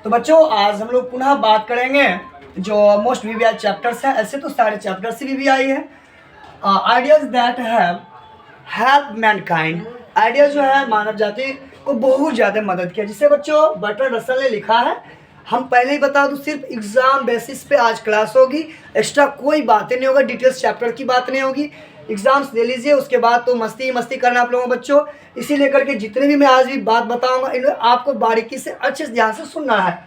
तो बच्चों आज हम लोग पुनः बात करेंगे जो मोस्ट वीवीआई चैप्टर्स हैं। ऐसे तो सारे चैप्टर्स से वीवीआई है। Ideas that have help Mankind, idea जो है मानव जाति को बहुत ज़्यादा मदद किया, जिसे बच्चों बर्ट्रैंड रसल ने लिखा है। हम पहले ही बता दूं, सिर्फ एग्ज़ाम बेसिस पे आज क्लास होगी, एक्स्ट्रा कोई बातें नहीं होगा, डिटेल्स चैप्टर की बात नहीं होगी। एग्ज़ाम्स दे लीजिए, उसके बाद तो मस्ती ही मस्ती करना आप लोगों को बच्चों। इसी लेकर के जितने भी मैं आज भी बात बताऊंगा इन्हें आपको बारीकी से अच्छे से ध्यान से सुनना है।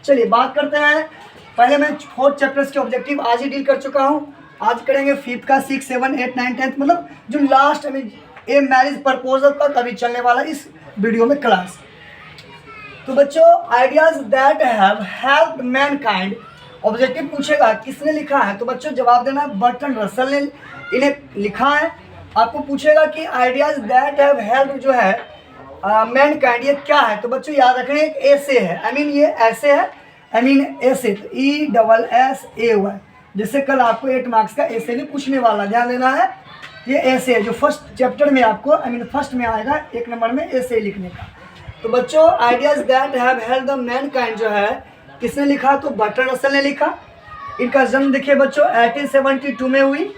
चलिए बात करते हैं। पहले मैं 4 चैप्टर्स के ऑब्जेक्टिव आज ही डील कर चुका हूँ। आज करेंगे 5th का 6, 7, 8, 9, 10 मतलब जो लास्ट में ए मैरिज प्रपोजल तक अभी चलने वाला इस वीडियो में क्लास। तो बच्चों ideas that have helped Mankind, objective पूछेगा किसने लिखा है, तो बच्चों जवाब देना है बर्ट्रैंड रसल ने इन्हें लिखा है। आपको पूछेगा कि आइडियाज दैट हैव हेल्प्ड जो है मैनकाइंड ये क्या है, तो बच्चों याद रखना एक ऐसे है, आई मीन ये ऐसे है, आई मीन ऐसे, तो ESSAY। जैसे कल आपको 8 मार्क्स का ऐसे भी पूछने वाला, ध्यान देना है। ये ऐसे है जो फर्स्ट चैप्टर में आपको आई मीन फर्स्ट में आएगा 1 नंबर में ऐसे लिखने का। तो बच्चों ideas that have helped the Mankind जो है किसने लिखा, तो बर्ट्रैंड रसल ने लिखा। इनका जन्म देखिए बच्चों 1872 में हुई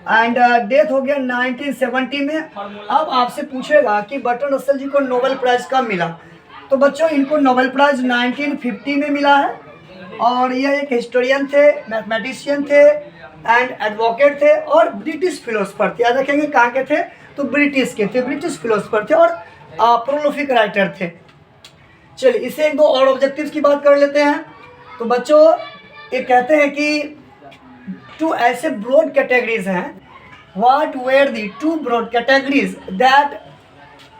एंड डेथ हो गया 1970 में। अब आपसे पूछेगा कि बर्ट्रैंड रसल जी को नोबेल प्राइज़ कब मिला, तो बच्चों इनको नोबेल प्राइज़ 1950 में मिला है। और यह एक हिस्टोरियन थे, मैथमेटिशियन थे एंड एडवोकेट थे और ब्रिटिश फिलोसफर थे। याद रखेंगे कहाँ के थे, तो ब्रिटिश के थे, ब्रिटिश फिलोसफर थे और प्रोलिफिक राइटर थे। चलिए इसे 1-2 और ऑब्जेक्टिव्स की बात कर लेते हैं। तो बच्चों ये कहते हैं कि 2 ऐसे ब्रॉड कैटेगरीज हैं, what were the 2 broad categories that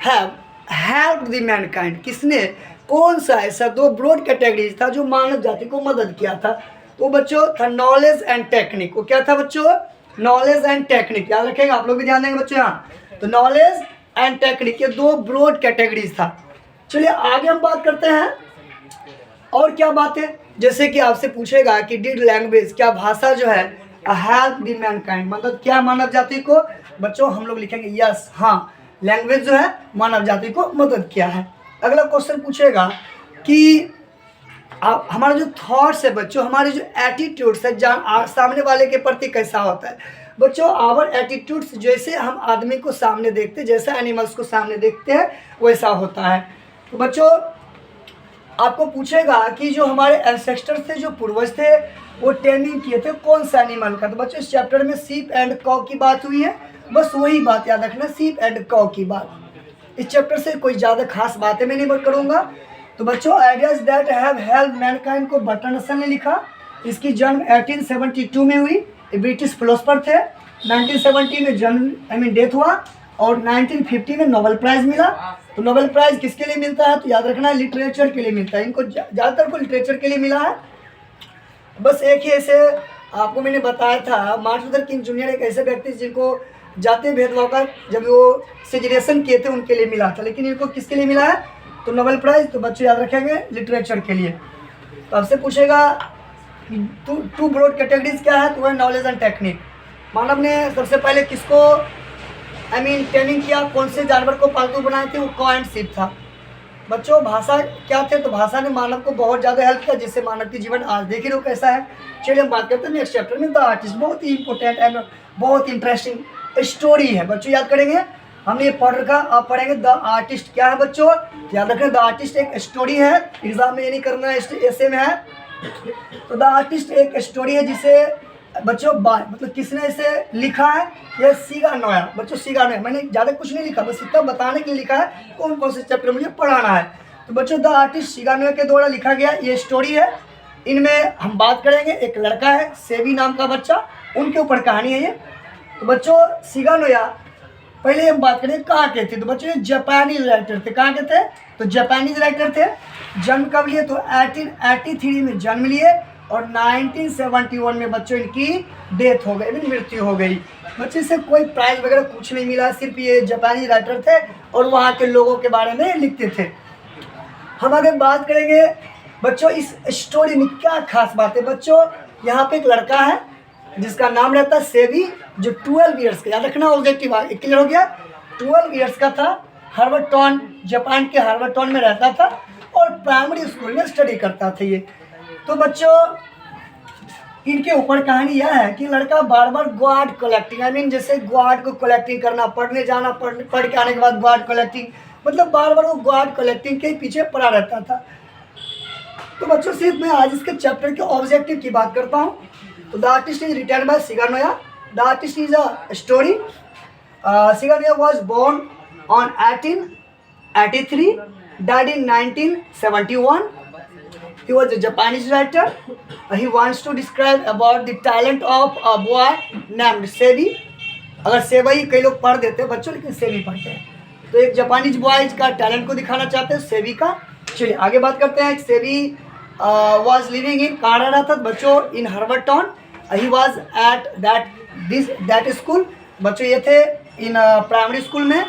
have helped the mankind, किसने कौन सा ऐसा 2 ब्रॉड कैटेगरीज था जो मानव जाति को मदद किया था, तो बच्चों था नॉलेज एंड टेक्निक। वो क्या था बच्चों, नॉलेज एंड टेक्निक, याद रखेंगे आप लोग भी ध्यान देंगे बच्चों यहाँ। तो नॉलेज एंड टेक्निक ये 2 ब्रॉड कैटेगरीज था। चलिए आगे हम बात करते हैं और क्या बात है, जैसे कि आपसे पूछेगा कि डिड लैंग्वेज, क्या भाषा जो है हेल्प द मैनकाइंड, मतलब क्या मानव जाति को, बच्चों हम लोग लिखेंगे यस, हाँ लैंग्वेज जो है मानव जाति को मदद किया है। अगला क्वेश्चन पूछेगा कि आप हमारा जो थॉट्स है बच्चों, हमारे जो एटीट्यूड्स है सामने वाले के प्रति कैसा होता है, बच्चों आवर एटीट्यूड्स जैसे हम आदमी को सामने देखते हैं, जैसे एनिमल्स को सामने देखते हैं वैसा होता है। तो बच्चों आपको पूछेगा कि जो हमारे एंसेस्टर्स थे, जो पूर्वज थे, वो टेमिंग किए थे कौन सा एनिमल का, तो बच्चों इस चैप्टर में शीप एंड कॉ की बात हुई है, बस वही बात याद रखना, शीप एंड कॉ की बात। इस चैप्टर से कोई ज़्यादा खास बातें मैं नहीं करूँगा। तो बच्चों ideas that have helped Mankind को बर्ट्रैंड रसल ने लिखा। इसकी जन्म 1872 में हुई, ब्रिटिश फिलोसफर थे। 1970 में जन्म आई मीन डेथ हुआ और 1950 में नोबेल प्राइज़ मिला। तो नोबेल प्राइज़ किसके लिए मिलता है, तो याद रखना है लिटरेचर के लिए मिलता है, इनको ज़्यादातर को लिटरेचर के लिए मिला है। बस एक ही ऐसे आपको मैंने बताया था, मार्टिन लूथर किंग जूनियर एक ऐसे व्यक्ति जिनको जातीय भेदभाव का जब वो सिजरेशन किए थे उनके लिए मिला था, लेकिन इनको किसके लिए मिला है, तो नोबेल प्राइज़, तो बच्चों याद रखेंगे लिटरेचर के लिए। तो आपसे पूछेगा 2 ब्रॉड कैटेगरीज क्या है, तो वह नॉलेज एंड टेक्निक। मानव ने सबसे पहले किसको आई मीन ट्रेनिंग किया, कौन से जानवर को पालतू बनाए थे, वो कॉ एंड शीप था। बच्चों भाषा क्या थे, तो भाषा ने मानव को बहुत ज़्यादा हेल्प किया, जिससे मानव की जीवन आज देख ही लो कैसा है। चलिए हम बात करते हैं नेक्स्ट चैप्टर में, द आर्टिस्ट, बहुत ही इंपॉर्टेंट एंड बहुत इंटरेस्टिंग स्टोरी है बच्चों, याद करेंगे। हमने ये पढ़ रखा, आप पढ़ेंगे द आर्टिस्ट क्या है बच्चों, याद रखें द आर्टिस्ट एक स्टोरी है, एग्जाम में ये नहीं करना है, ऐसे में है। तो द आर्टिस्ट एक स्टोरी है जिसे बच्चों मतलब किसने इसे लिखा है, ये सीगा नोया। बच्चों सीगा नोया, मैंने ज़्यादा कुछ नहीं लिखा, बस इतना बताने के लिए लिखा है कौन कौन से चैप्टर मुझे पढ़ाना है। तो बच्चों द आर्टिस्ट सीगा नोया के द्वारा लिखा गया ये स्टोरी है। इनमें हम बात करेंगे, एक लड़का है सेवी नाम का बच्चा, उनके ऊपर कहानी है ये। तो बच्चों सीगा नोया पहले हम बात करें कहाँ के थे, तो बच्चों ये जापानीज राइटर थे। कहाँ के थे, तो जापानीज राइटर थे। जन्म कब लिए, तो 1883 में जन्म लिए और 1971 में बच्चों इनकी डेथ हो गई, मृत्यु हो गई। बच्चे से कोई प्राइज़ वगैरह कुछ नहीं मिला, सिर्फ ये जापानी राइटर थे और वहाँ के लोगों के बारे में लिखते थे। हम अगर बात करेंगे बच्चों इस स्टोरी में क्या खास बात है, बच्चों यहाँ पे एक लड़का है जिसका नाम रहता है सेवी, जो 12 ईयर्स का, याद रखना ऑब्जेक्टिव क्लियर हो गया, 12 ईयर्स का था। हार्वर्ड टाउन, जापान के हार्वर्ड टाउन में रहता था और प्राइमरी स्कूल में स्टडी करता था ये। तो बच्चों इनके ऊपर कहानी यह है कि लड़का बार बार ग्वाड कलेक्टिंग, आई मीन जैसे ग्वाड को कलेक्टिंग करना, पढ़ने जाना, पढ़ के आने के बाद ग्वाड कलेक्टिंग, मतलब बार बार वो ग्वाड कलेक्टिंग के पीछे पड़ा रहता था। तो बच्चों सिर्फ मैं आज इसके चैप्टर के ऑब्जेक्टिव की बात करता हूँ। तो the artist is return by Shiga Naoya. The artist is a story. Shiga Naoya was born on 1883, died in 1971. He was a Japanese writer. He wants to describe about the talent of a boy named Sebi. अगर सेवी कई लोग पढ़ देते हैं बच्चों, लेकिन सेवी पढ़ते हैं। तो एक जापानीज बॉय का टैलेंट को दिखाना चाहते हैं सेवी का। चलिए आगे बात करते हैं। सेवी was living in कहाँ रहा था बच्चों? इन हर्बर्टन। ही was at that school। बच्चों ये थे इन प्राइमरी स्कूल में,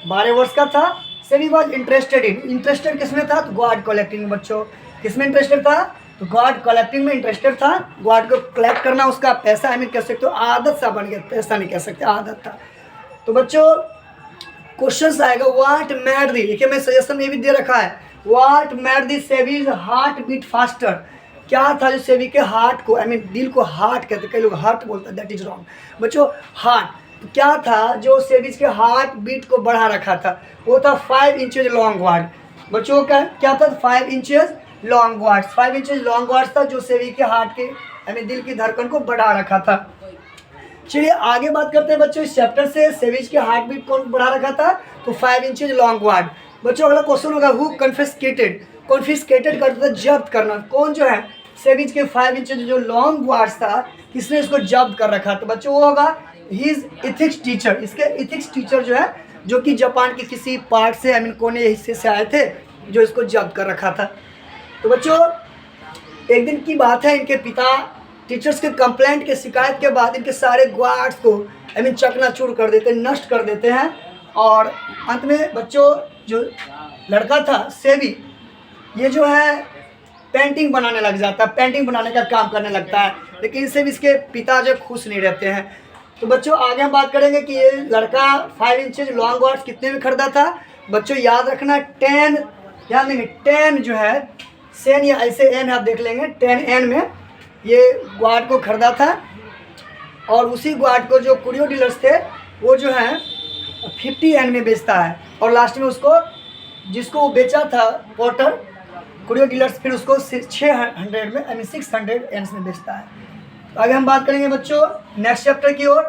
12 वर्ष का था। सेवी वॉज इंटरेस्टेड किसमें था? तो गॉड कलेक्टिंग। बच्चों किसमें इंटरेस्टेड था? तो गॉड कलेक्टिंग में इंटरेस्टेड था। गॉड को कलेक्ट करना उसका पैसा, आई मीन कह सकते हो आदत सा बन गया, पैसा नहीं कह सकते, आदत था। तो बच्चों क्वेश्चन आएगा व्हाट मेड दी, देखिए मैं सजेशन में भी दे रखा है, what made the savvy's heart beat faster. क्या था जो सेवी के हार्ट को, आई मीन दिल को हार्ट कहते, कई लोग हार्ट बोलते हैं, दैट इज रॉन्ग बच्चों। हार्ट क्या था जो सेविज के हार्ट बीट को बढ़ा रखा था? वो था 5 इंचेज लॉन्ग वार्ड। बच्चों का क्या था? 5 inches long ward. 5 inches long ward था जो सेवी के हार्ट के, आई मीन दिल की धड़कन को बढ़ा रखा था। चलिए आगे बात करते हैं बच्चों इस चैप्टर से। सेविज के हार्ट बीट कौन बढ़ा रखा था? तो 5 इंचेज लॉन्ग वार्ड। बच्चों अगला क्वेश्चन होगा हु कन्फिस्केटेड। कन्फिस्केटेड करता था जब्त करना। कौन जो है सेविज के 5 इंचेज जो लॉन्ग वार्ड था, किसने इसको जब्त कर रखा? तो बच्चों वो होगा हिज इथिक्स टीचर। इसके इथिक्स टीचर जो है, जो कि जापान के किसी पार्ट से, आई मीन कोने हिस्से से आए थे, जो इसको जब्त कर रखा था। तो बच्चों एक दिन की बात है, इनके पिता टीचर्स के कंप्लेंट के शिकायत के बाद इनके सारे गार्ड्स को, आई मीन चकनाचूर कर देते, नष्ट कर देते हैं। और अंत में बच्चों जो लड़का था सेवी, ये जो है पेंटिंग बनाने लग जाता है, पेंटिंग बनाने का काम करने लगता है। लेकिन इससे भी इसके पिता जो खुश नहीं रहते हैं। तो बच्चों आगे हम बात करेंगे कि ये लड़का 5 इंचेज लॉन्ग वार्ड्स कितने में खरीदा था? बच्चों याद रखना 10, ध्यान देंगे 10 जो है सेन या ऐसे एन आप देख लेंगे, 10 एन में ये वार्ड को खरीदा था। और उसी वार्ड को जो कुरियो डीलर्स थे वो जो है 50 एन में बेचता है। और लास्ट में उसको जिसको वो बेचा था पोर्टर कुरियो डीलर्स, फिर उसको 600 में, आई मीन 600 एन में बेचता है। तो आगे हम बात करेंगे बच्चों नेक्स्ट चैप्टर की ओर।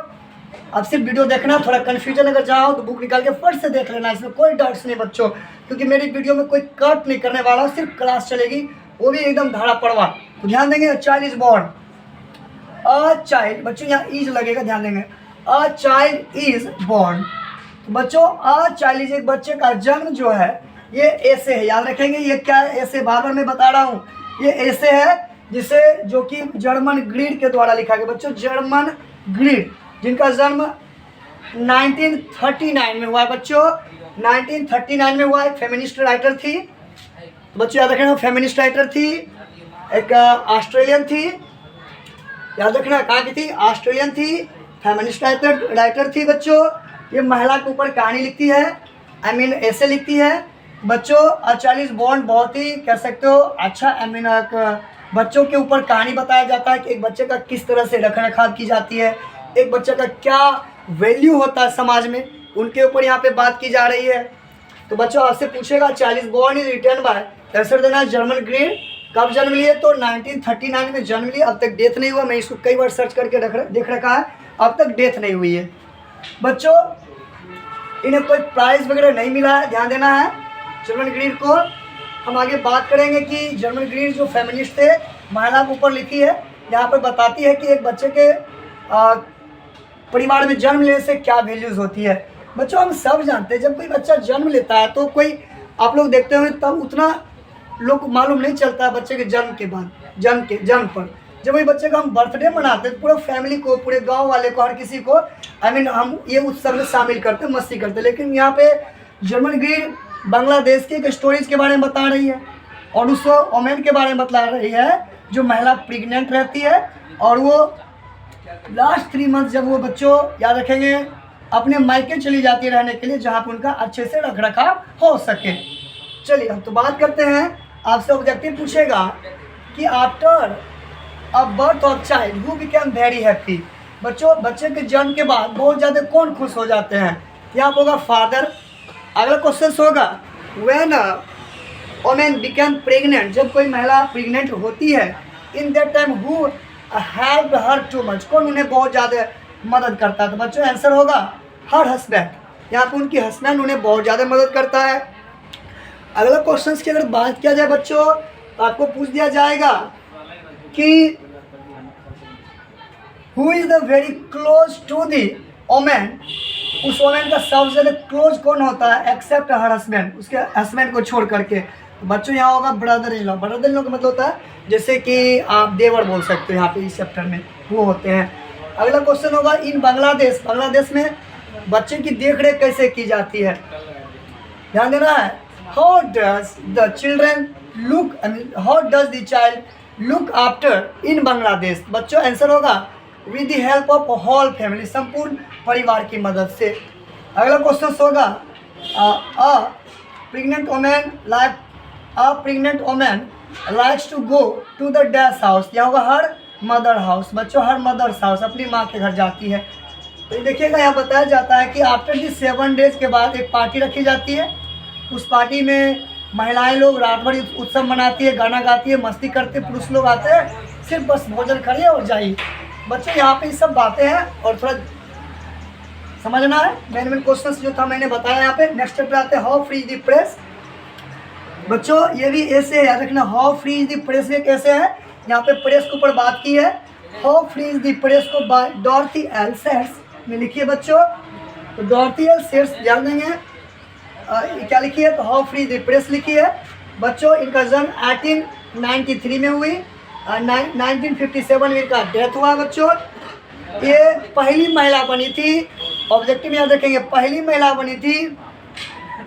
अब सिर्फ वीडियो देखना, थोड़ा कन्फ्यूजन अगर जाओ तो बुक निकाल के फट से देख लेना, इसमें कोई डाउट्स नहीं बच्चों, क्योंकि मेरी वीडियो में कोई कट नहीं करने वाला, सिर्फ क्लास चलेगी, वो भी एकदम धारा पड़वा। तो ध्यान देंगे a child is born. A child, बच्चों यहाँ इज लगेगा, ध्यान देंगे अ चाइल्ड इज बोर्न। तो बच्चों अ चाइल्ड इज, एक बच्चे का जन्म जो है ये ऐसे है, याद रखेंगे। ये क्या ऐसे, बार बार मैं बता रहा हूँ, ये ऐसे है जिसे जो कि जर्मन ग्रीड के द्वारा लिखा गया। बच्चों जर्मन ग्रीड जिनका जन्म 1939 में हुआ है। बच्चों 1939 में हुआ है। फेमिनिस्ट राइटर थी बच्चों, याद रखना फेमिनिस्ट राइटर थी, एक ऑस्ट्रेलियन थी, याद रखना कहाँ की थी? ऑस्ट्रेलियन थी, फेमिनिस्ट राइटर थी। बच्चों ये महिला के ऊपर कहानी लिखती है, आई मीन ऐसे लिखती है। बच्चों अ चाइल्ड इज बोर्न बहुत ही कह सकते हो अच्छा, आई मीन बच्चों के ऊपर कहानी बताया जाता है कि एक बच्चे का किस तरह से रख रखाव की जाती है, एक बच्चे का क्या वैल्यू होता है समाज में, उनके ऊपर यहाँ पे बात की जा रही है। तो बच्चों आपसे पूछेगा child is born is written by, answer देना जर्मन ग्रीड। कब जन्म लिए? तो 1939 में जन्म लिए। अब तक डेथ नहीं हुआ, मैं इसको कई बार सर्च करके देख रखा है, अब तक डेथ नहीं हुई है। बच्चों इन्हें कोई प्राइज़ वगैरह नहीं मिला है, ध्यान देना है जर्मन ग्रीड को। हम आगे बात करेंगे कि जर्मन ग्रीड जो फेमिनिस्ट थे, महिला के ऊपर लिखी है, यहाँ पर बताती है कि एक बच्चे के परिवार में जन्म लेने से क्या वैल्यूज़ होती है। बच्चों हम सब जानते हैं जब कोई बच्चा जन्म लेता है तो कोई, आप लोग देखते होंगे तब उतना लोग को मालूम नहीं चलता है बच्चे के जन्म के बाद, जन्म पर जब वही बच्चे का हम बर्थडे मनाते हैं, पूरे फैमिली को, पूरे गांव वाले को, हर किसी को, आई मीन हम ये उत्सव में शामिल करते, मस्ती करते। लेकिन यहाँ पे जर्मन ग्रीड बांग्लादेश की एक स्टोरीज के बारे में बता रही है और उस वोमेन के बारे में बता रही है जो महिला प्रेग्नेंट रहती है और वो लास्ट 3 मंथ जब वो बच्चों याद रखेंगे अपने मायके चली जाती है रहने के लिए, जहाँ पर उनका अच्छे से रख रखाव हो सके। चलिए हम तो बात करते हैं आपसे ऑब्जेक्टिव पूछेगा कि after a birth of child who became very happy. बच्चों, बच्चे के जन्म के बाद बहुत ज़्यादा कौन खुश हो जाते हैं? यहाँ पर होगा फादर। अगला क्वेश्चन होगा व्हेन वोमेन बिकम प्रेग्नेंट, जब कोई महिला प्रेग्नेंट होती है, in that time who help her too much, कौन उन्हें बहुत ज़्यादा मदद करता है? तो बच्चों आंसर होगा हर हस्बैंड। यहाँ पर उनकी हस्बैंड उन्हें बहुत ज़्यादा मदद करता है। अगला क्वेश्चन की अगर बात किया जाए बच्चों, तो आपको पूछ दिया जाएगा कि who is the very close to the women, उस वोमेन का सबसे ज़्यादा क्लोज कौन होता है एक्सेप्ट हर हस्बैंड, उसके हस्बैंड को छोड़ करके? तो बच्चों यहाँ होगा brother in law. Brother in law का मतलब होता है जैसे कि आप देवर बोल सकते हो यहाँ पे इस चैप्टर में, वो होते हैं। अगला क्वेश्चन होगा इन बांग्लादेश, बांग्लादेश में बच्चे की देख रेख कैसे की जाती है? ध्यान देना है। How does the children look, how does the child look after in Bangladesh? बच्चों आंसर होगा with the help of whole family, संपूर्ण परिवार की मदद से। अगला क्वेश्चन होगा a pregnant women likes to go to the dash house, यहाँ होगा हर मदर हाउस। बच्चों हर मदर्स हाउस अपनी माँ के घर जाती है। तो देखिएगा यहाँ बताया जाता है कि आफ्टर दी 7 डेज के बाद एक पार्टी रखी जाती है। उस पार्टी में महिलाएं लोग रात भर उत्सव मनाती है, गाना गाती है, मस्ती करते, पुरुष लोग आते हैं, सिर्फ बस भोजन करिए और जाइए। बच्चों यहाँ पे ये सब बातें हैं और थोड़ा समझना है। मेन क्वेश्चंस जो था मैंने बताया यहाँ पे। नेक्स्ट चैप्टर आते हैं how free is the press. बच्चों ये भी ऐसे है, याद रखना how free is the press में कैसे है। यहाँ पे प्रेस के ऊपर बात की है। How free is the press को बाय डॉर्थी एल सेट्स में लिखिए बच्चों। तो डॉर्थी एल सेट्स ध्यान देंगे क्या लिखी है, तो हाउ फ्री द प्रेस लिखी है। बच्चों इनका जन्म 1893 में हुई, 1957 में इनका डेथ हुआ। बच्चों ये पहली महिला बनी थी, ऑब्जेक्टिव में याद रखेंगे, पहली महिला बनी थी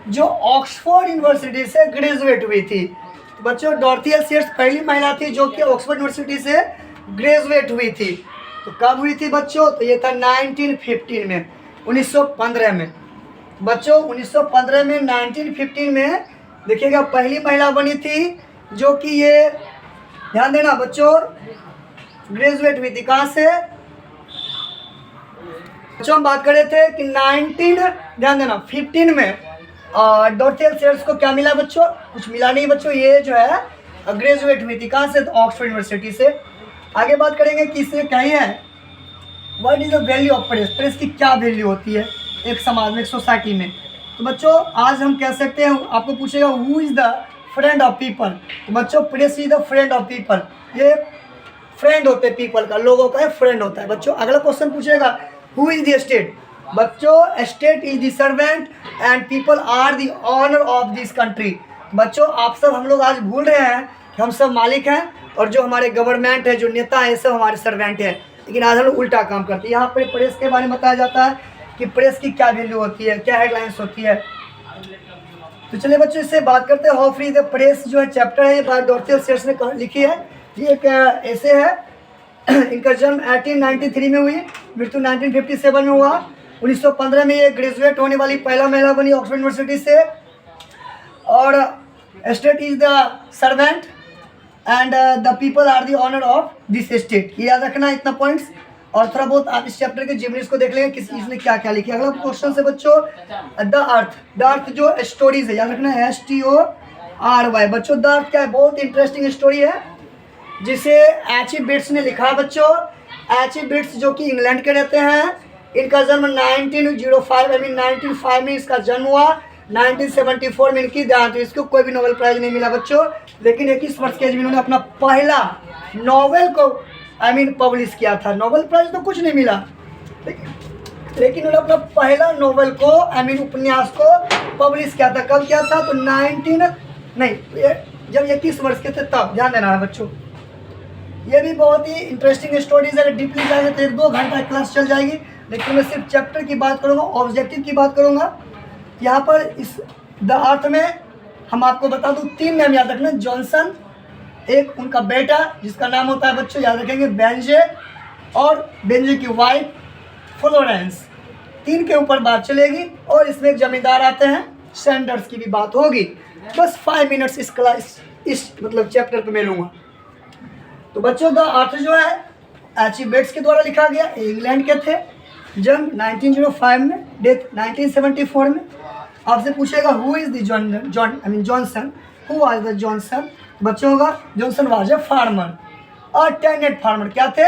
जो ऑक्सफोर्ड यूनिवर्सिटी से ग्रेजुएट हुई थी। तो बच्चों डॉर्थी एल सेट्स पहली महिला थी जो कि ऑक्सफोर्ड यूनिवर्सिटी से ग्रेजुएट हुई थी। तो कब हुई थी बच्चों? तो ये था 1915 में, 1915 में। बच्चों 1915 में, 1915 में देखिएगा पहली महिला बनी थी जो कि ये ध्यान देना बच्चों ग्रेजुएट हुई थी। कहाँ से? बच्चों हम बात कर रहे थे कि 15 में डॉर्थी एल सेट्स को क्या मिला बच्चों? कुछ मिला नहीं बच्चों, ये जो है ग्रेजुएट हुई थी। कहाँ से? ऑक्सफोर्ड यूनिवर्सिटी से। आगे बात करेंगे कि इससे क्या है, what is the value of press, press की क्या वैल्यू होती है एक समाज में, एक सोसाइटी में। तो बच्चों आज हम कह सकते हैं, आपको पूछेगा who is the friend of people. तो बच्चों press is the friend of people, ये फ्रेंड होते हैं पीपल का, लोगों का फ्रेंड होता है। बच्चों अगला क्वेश्चन पूछेगा हु इज द स्टेट। बच्चों state is the servant and people are the owner of this country. बच्चों आप सब, हम लोग आज भूल रहे हैं कि हम सब मालिक हैं और जो हमारे गवर्नमेंट है, जो नेता है, सब हमारे सर्वेंट हैं। लेकिन आज हम लोग उल्टा काम करते हैं। यहाँ पर प्रेस के बारे में बताया जाता है कि प्रेस की क्या वैल्यू होती है, क्या हेडलाइंस होती है। तो चलिए बच्चों इससे बात करते हैं। हाउ फ्री द प्रेस जो है चैप्टर है, ये डॉर्थी एल सेट्स ने लिखी है। ये एक ऐसे है, इनका जन्म 1893 में हुई, मृत्यु 1957 में हुआ। 1915 में ये ग्रेजुएट होने वाली पहला महिला बनी ऑक्सफोर्ड यूनिवर्सिटी से। और state is the servant and the people are the owner of this state. ये याद रखना इतना पॉइंट्स। और थोड़ा बहुत आप इस चैप्टर के जिम्नीज को देख लेंगे किस इसने क्या क्या लिखा है। अगला क्वेश्चन से बच्चों द अर्थ जो स्टोरीज है, याद रखना STORY। बच्चों द अर्थ क्या है, बहुत इंटरेस्टिंग स्टोरी है जिसे एच.ई. बिट्स ने लिखा है। बच्चों एच.ई. बिट्स जो कि इंग्लैंड के रहते हैं, इनका जन्म 1905 में इसका जन्म हुआ। 1974 में इनकी देहांत हुई। इसको कोई भी नोबेल प्राइज नहीं मिला बच्चों, लेकिन 21 वर्ष के एज में इन्होंने अपना पहला नोवेल को पब्लिश किया था। नोबेल प्राइज तो कुछ नहीं मिला, लेकिन उन्होंने अपना पहला नोवेल को उपन्यास को पब्लिश किया था। कब किया था? तो जब 21 वर्ष के थे तब। ध्यान देना है बच्चों। ये भी बहुत ही इंटरेस्टिंग स्टोरीज है। अगर डीपली जाएंगे तो 1-2 घंटा क्लास चल जाएगी, लेकिन मैं सिर्फ चैप्टर की बात करूँगा, ऑब्जेक्टिव की बात करूँगा। यहाँ पर इस द अर्थ में हम आपको बता दूँ 3 नाम याद रखना। जॉनसन, एक उनका बेटा जिसका नाम होता है बच्चों याद रखेंगे बेंजे, और बेंजे की वाइफ फ्लोरेंस। 3 के ऊपर बात चलेगी और इसमें एक जमींदार आते हैं, सैंडर्स की भी बात होगी। बस 5 मिनट्स इस क्लास इस मतलब चैप्टर पे मैं लूँगा। तो बच्चों द ऑथर जो है एच ई बेट्स के द्वारा लिखा गया, इंग्लैंड के थे, जन्म 1905 में, डेथ 1974 में। आपसे पूछेगा who is the Johnson, who was the Johnson? बच्चों होगा जॉनसन वाज ए फार्मर और टेनेंट फार्मर। क्या थे?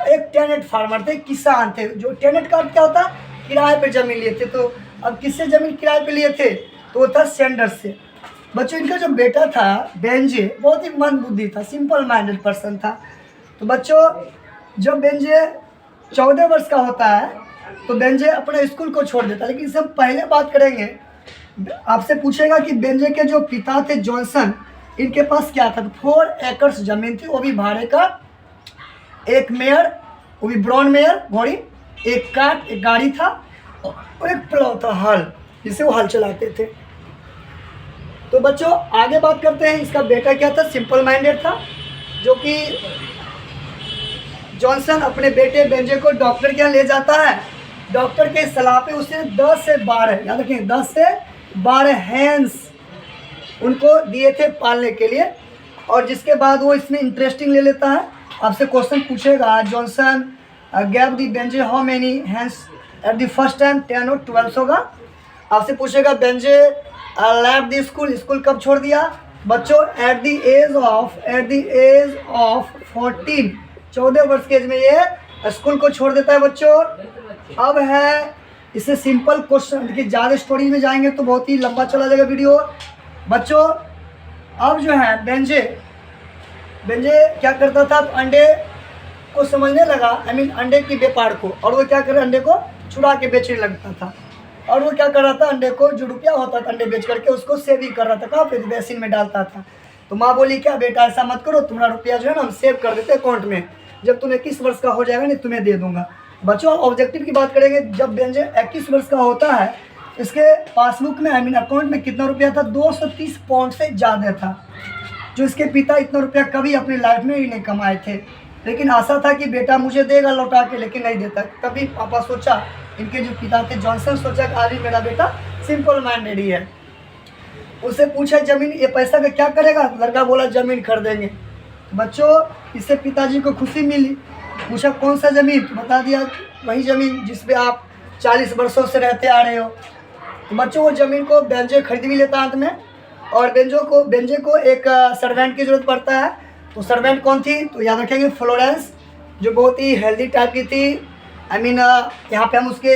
एक टेनेंट फार्मर थे, किसान थे। जो टेनेंट का क्या होता है? किराए पे जमीन लिए थे। तो अब किससे जमीन किराए पे लिए थे? तो वो था सेंडर्स से। बच्चों इनका जो बेटा था बेंजे बहुत ही मंद बुद्धि था, सिंपल माइंडेड पर्सन था। तो बच्चों जब बेंजे 14 वर्ष का होता है तो बेंजे अपने स्कूल को छोड़ देता है। लेकिन इससे हम पहले बात करेंगे, आपसे पूछेगा कि बेंजे के जो पिता थे जॉनसन, इनके पास क्या था? तो 4 एकड़ जमीन थी, वो भी भाड़े का, एक मेयर, वो भी ब्राउन मेयर घोड़ी, एक कार्ट, एक गाड़ी था और एक प्लाव था, हल, जिससे वो हल चलाते थे। तो बच्चों आगे बात करते हैं, इसका बेटा क्या था? सिंपल माइंडेड था, जो कि जॉनसन अपने बेटे बेंजे को डॉक्टर के यहाँ ले जाता है। डॉक्टर के सलाह पे उसे 10 से 12, याद रखें 10 से 12 हैंस उनको दिए थे पालने के लिए, और जिसके बाद वो इसमें इंटरेस्टिंग ले लेता है। आपसे क्वेश्चन पूछेगा Johnson gave the Benjy how many hens at the first time? 10 और 12 होगा। आपसे पूछेगा Benjy left the school, school कब छोड़ दिया? बच्चों एट द एज ऑफ 14, 14 वर्ष के एज में ये स्कूल को छोड़ देता है। बच्चों अब है इससे सिंपल क्वेश्चन, देखिए ज़्यादा स्टोरी में जाएंगे तो बहुत ही लंबा चला जाएगा वीडियो। बच्चों अब जो है बेंजे क्या करता था? तो अंडे को समझने लगा, अंडे की व्यापार को, और वो क्या कर अंडे को चुरा के बेचने लगता था। और वो क्या कर रहा था? अंडे को जो रुपया होता था अंडे बेच करके उसको सेविंग कर रहा था। कहाँ पे? बेसिन में डालता था। तो माँ बोली क्या बेटा ऐसा मत करो, तुम्हारा रुपया जो है ना हम सेव कर देते अकाउंट में, जब तुम 21 वर्ष का हो जाएगा नहीं तुम्हें दे दूंगा। बच्चों ऑब्जेक्टिव की बात करेंगे, जब बेंजे 21 वर्ष का होता है, इसके पासबुक में अकाउंट में कितना रुपया था? 230 पाउंड से ज़्यादा था, जो इसके पिता इतना रुपया कभी अपनी लाइफ में ही नहीं कमाए थे। लेकिन आशा था कि बेटा मुझे देगा लौटा के, लेकिन नहीं देता। तभी पापा सोचा, इनके जो पिता थे जॉनसन सोचा कि आज मेरा बेटा सिंपल माइंडेड ही है। उससे पूछा जमीन ये पैसा का क्या करेगा? लड़का बोला जमीन खरीदेंगे। बच्चों इससे पिताजी को खुशी मिली। पूछा कौन सा ज़मीन? तो बता दिया वही ज़मीन जिस पे आप 40 वर्षों से रहते आ रहे हो। तो बच्चों वो ज़मीन को बेंजे खरीद भी लेता अंत में, और बेंजे को एक सर्वेंट की ज़रूरत पड़ता है। तो सर्वेंट कौन थी? तो याद रखेंगे फ्लोरेंस, जो बहुत ही हेल्दी टाइप की थी। यहाँ पे हम उसके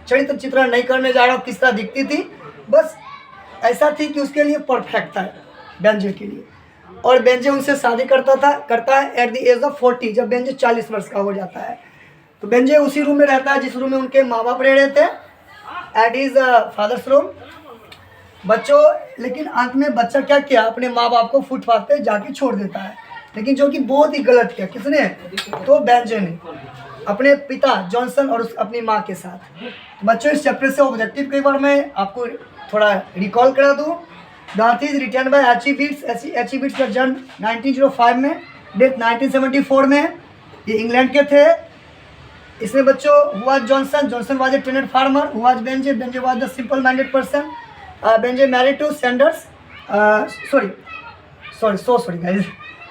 चरित्र चित्रण नहीं करने जा रहा हूँ किस तरह दिखती थी, बस ऐसा थी कि उसके लिए परफेक्ट था बेंजे के लिए। और बेंजे उनसे शादी करता है एट द एज ऑफ 40, जब बेंजे 40 वर्ष का हो जाता है। तो बेंजे उसी रूम में रहता है जिस रूम में उनके माँ बाप रह रहे थे, एट इज फादर्स रूम। बच्चों लेकिन अंत में बच्चा क्या किया? अपने माँ बाप को फुटपाथ पे जाके छोड़ देता है, लेकिन जो कि बहुत ही गलत किया। किसने? तो बेंजे ने, अपने पिता जॉनसन और अपनी माँ के साथ। बच्चों इस चैप्टर से ऑब्जेक्टिव कई बार मैं आपको थोड़ा रिकॉल करा दूँ। The is return by H E bits का जन्म 1905 में, डेथ 1974 में। ये इंग्लैंड के थे। इसमें बच्चों हुआ Johnson was a tenant farmer, हुआ Benjy was the simple minded person. Benjy married to Sanders, sorry guys,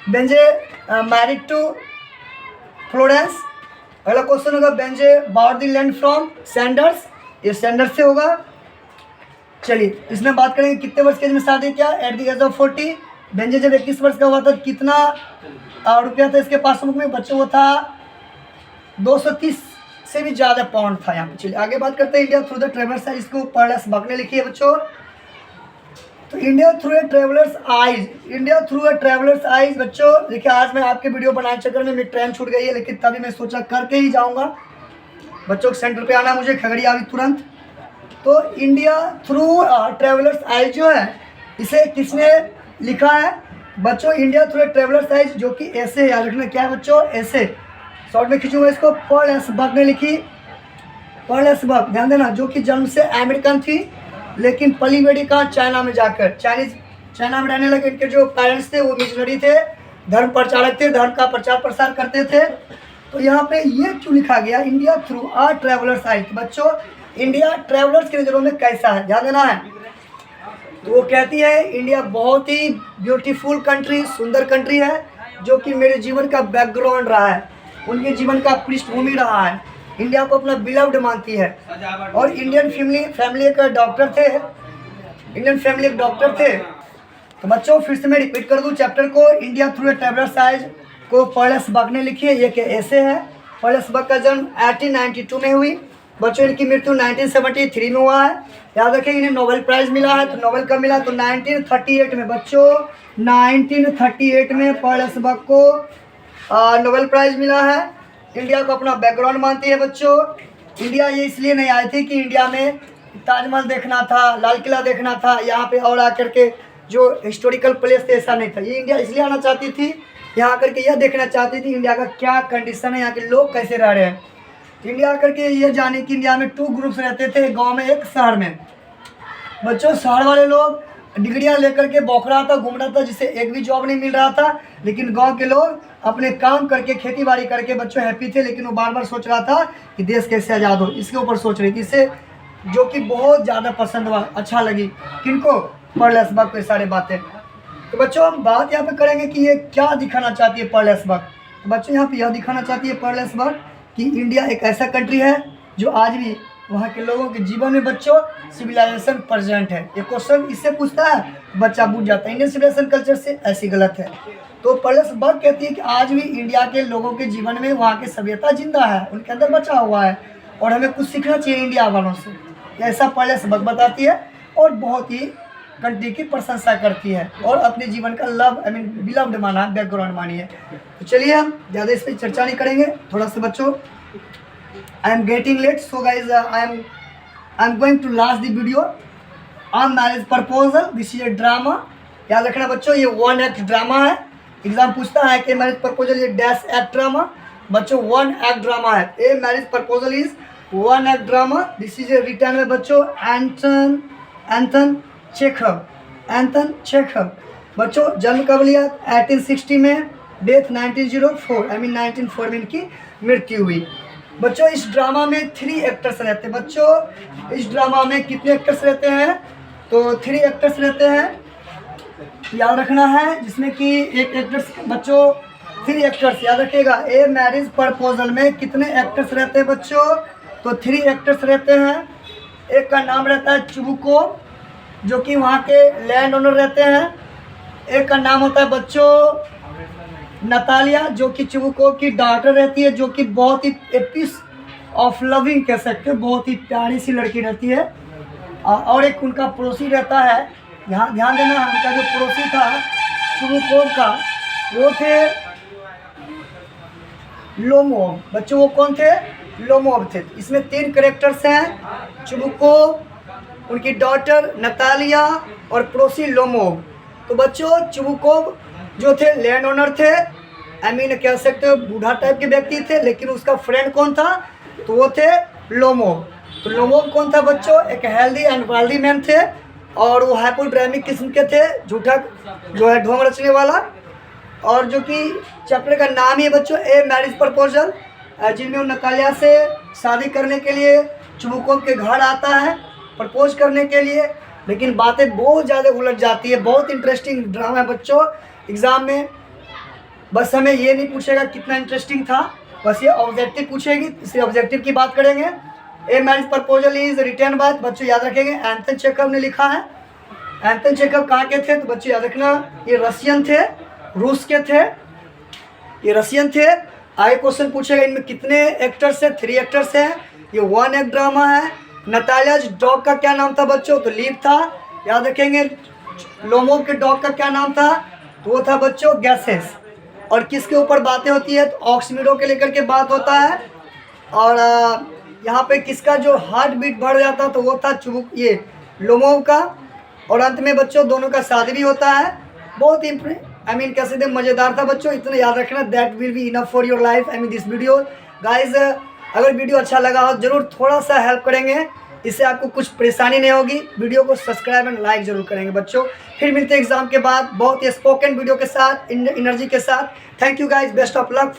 Benjy married to Florence. अगला क्वेश्चन होगा Benjy bought the land from Sanders, ये सेंडर्स से होगा। चलिए इसमें बात करेंगे कितने वर्ष के एज में शादी किया? At the age of 40। बेंजे जब 21 वर्ष का हुआ था कितना रुपया था इसके पासबुक में? बच्चों वो था 230 से भी ज़्यादा पाउंड था यहाँ पे। चलिए आगे बात करते हैं India through the travellers eyes, इसको पर्लस बक ने लिखी है बच्चों। तो India through a travellers eyes बच्चों देखिए, आज मैं आपके वीडियो बनाने चक्कर में मेरी ट्रेन छूट गई है, लेकिन तभी मैं सोचा करके ही जाऊँगा। बच्चों के सेंटर पे आना मुझे, खगड़िया अभी तुरंत। तो इंडिया थ्रू ट्रेवलर्स आइज जो है इसे किसने लिखा है? बच्चों India through a travellers eyes, जो कि ऐसे याद रखना क्या है बच्चों? ऐसे शॉर्ट में खींचूंगा इसको। पॉल एस बक ने लिखी, पॉल एस बक, ध्यान देना, जो कि जन्म से अमेरिकन थी, लेकिन पली बड़ी कहाँ? चाइना में जाकर चाइना में रहने लगे। इनके जो पेरेंट्स थे वो मिशनरी थे, धर्म प्रचारक थे, धर्म का प्रचार प्रसार करते थे। तो यहाँ पे ये क्यों लिखा गया? इंडिया थ्रू आ ट्रेवलर्स आइज। बच्चों इंडिया ट्रेवलर्स की नज़रों में कैसा है? ध्यान देना है। तो वो कहती है इंडिया बहुत ही ब्यूटीफुल कंट्री, सुंदर कंट्री है, जो कि मेरे जीवन का बैकग्राउंड रहा है, उनके जीवन का पृष्ठभूमि रहा है। इंडिया को अपना बिलव्ड मानती है। और इंडियन फैमिली एक डॉक्टर थे, इंडियन फैमिली एक डॉक्टर थे। तो बच्चों फिर से मैं रिपीट कर दूं चैप्टर को, India through a traveller size को पर्लेस बक ने लिखी है। ये क्या ऐसे है। पर्लेस बक का जन्म 1892 में हुई। बच्चों इनकी मृत्यु 1973 में हुआ है। याद रखें इन्हें नोबेल प्राइज़ मिला है। तो नोबेल कब मिला? तो 1938 में। बच्चों 1938 में पर्लेस बक को नोबेल प्राइज़ मिला है। इंडिया को अपना बैकग्राउंड मानती है। बच्चों इंडिया ये इसलिए नहीं आई थी कि इंडिया में ताजमहल देखना था, लाल किला देखना था, यहाँ पे और आकर के जो हिस्टोरिकल प्लेस थे, ऐसा नहीं था। ये इंडिया इसलिए आना चाहती थी, यहाँ आकर के यह देखना चाहती थी इंडिया का क्या कंडीशन है, यहाँ के लोग कैसे रह रहे हैं। इंडिया आकर के ये जाने कि इंडिया में 2 ग्रुप्स रहते थे, गांव में एक, शहर में। बच्चों शहर वाले लोग डिग्रियां लेकर के बौख रहा था, घूम रहा था, जिससे एक भी जॉब नहीं मिल रहा था। लेकिन गांव के लोग अपने काम करके, खेती बाड़ी करके बच्चों हैप्पी थे। लेकिन वो बार बार सोच रहा था कि देश कैसे आज़ाद हो, इसके ऊपर सोच रही थी। इससे जो कि बहुत ज़्यादा पसंद हुआ, अच्छा लगी किनको? पर्लेस बक को सारी बातें। तो बच्चों हम बात यहाँ पे करेंगे कि ये क्या दिखाना चाहती है पर्लेस बक। तो बच्चों यहाँ पे यह दिखाना चाहती है पर्लेस बक कि इंडिया एक ऐसा कंट्री है जो आज भी वहाँ के लोगों के जीवन में बच्चों सिविलाइजेशन प्रेजेंट है। ये क्वेश्चन इससे पूछता है, बच्चा पूछ जाता है इंडियन सिविलाइजेशन कल्चर से, ऐसी गलत है। तो पर्लेस बक कहती है कि आज भी इंडिया के लोगों के जीवन में वहाँ की सभ्यता जिंदा है, उनके अंदर बचा हुआ है, और हमें कुछ सीखना चाहिए इंडिया वालों से, ऐसा पर्लेस बक बताती है। और बहुत ही कंट्री की प्रशंसा करती है और अपने जीवन का बिलव्ड माना, बैकग्राउंड मानी है। तो चलिए हम ज़्यादा इस पर चर्चा नहीं करेंगे। थोड़ा सा बच्चों I am getting late, so guys I am going to last the video on marriage proposal. This is a drama. याद रखना बच्चों ये 1 एक्ट ड्रामा है। एग्जाम पूछता है कि मैरिज प्रपोजल ये डैश एक्ट ड्रामा। बच्चों 1 एक्ट ड्रामा है। ए marriage proposal is 1 act drama. This is A return में बच्चों एंथन चेखव। बच्चों जन्म कब लिया? 1860 में, डेथ 1904 में इनकी मृत्यु हुई। बच्चों इस ड्रामा में 3 एक्टर्स रहते हैं। बच्चों इस ड्रामा में कितने एक्टर्स रहते हैं? तो 3 एक्टर्स रहते हैं, याद रखना है। जिसमें कि एक एक्टर्स, बच्चों 3 एक्टर्स याद रखिएगा। ए मैरिज प्रपोजल में कितने एक्टर्स रहते हैं बच्चों? तो 3 एक्टर्स रहते हैं। एक का नाम रहता है चुबुको, जो कि वहाँ के लैंड ओनर रहते हैं। एक का नाम होता है बच्चों नतालिया, जो कि चुबुको की डॉटर रहती है, जो कि बहुत ही पीस ऑफ लविंग कह सकते हैं, बहुत ही प्यारी सी लड़की रहती है। और एक उनका पड़ोसी रहता है, यहाँ ध्यान देना, उनका जो पड़ोसी था चुबुको का, वो थे लोमोव। बच्चों वो कौन थे? लोमोव थे। इसमें 3 कैरेक्टर्स हैं, चुबुको, उनकी डॉटर नतालिया और पड़ोसी लोमोव। तो बच्चों चुबुकोव जो थे लैंड ओनर थे, कह सकते हो बूढ़ा टाइप के व्यक्ति थे। लेकिन उसका फ्रेंड कौन था? तो वो थे लोमोव। तो लोमोव कौन था बच्चों? एक हेल्दी एंड वेल्दी मैन थे, और वो हाइपोड्रामिक किस्म के थे, झूठा जो है ढोंग रचने वाला। और जो कि चैप्टर का नाम ही है बच्चों ए मैरिज प्रपोजल, जिनमें वो नतालिया से शादी करने के लिए चुबुकोव के घर आता है प्रपोज करने के लिए। लेकिन बातें बहुत ज़्यादा उलझ जाती है। बहुत इंटरेस्टिंग ड्रामा है बच्चों। एग्ज़ाम में बस हमें ये नहीं पूछेगा कितना इंटरेस्टिंग था, बस ये ऑब्जेक्टिव पूछेगी, इसलिए ऑब्जेक्टिव की बात करेंगे। A marriage proposal is return by, बच्चों याद रखेंगे, एंथन चेखव ने लिखा है। एंथन चेखव कहाँ के थे? तो बच्चों याद रखना ये रशियन थे, रूस के थे, ये रशियन थे। आगे क्वेश्चन पूछेगा इनमें कितने एक्टर्स हैं? 3 एक्टर्स हैं। ये 1 एक्ट ड्रामा है। नतालियाज डॉग का क्या नाम था बच्चों? तो लीव था, याद रखेंगे। लोमोव के डॉग का क्या नाम था? तो वो था बच्चों गैसेस। और किसके ऊपर बातें होती है? तो ऑक्समिडो के लेकर के बात होता है। और यहाँ पे किसका जो हार्ट बीट बढ़ जाता तो वो था ये लोमोव का। और अंत में बच्चों दोनों का शादी भी होता है। बहुत ही कैसे दे मज़ेदार था बच्चों, इतना याद रखना। That will be enough for your life this video guys. अगर वीडियो अच्छा लगा हो जरूर थोड़ा सा हेल्प करेंगे, इससे आपको कुछ परेशानी नहीं होगी। वीडियो को सब्सक्राइब एंड लाइक जरूर करेंगे बच्चों। फिर मिलते हैं एग्जाम के बाद बहुत ही स्पोकन वीडियो के साथ, एनर्जी के साथ। Thank you guys, best of luck.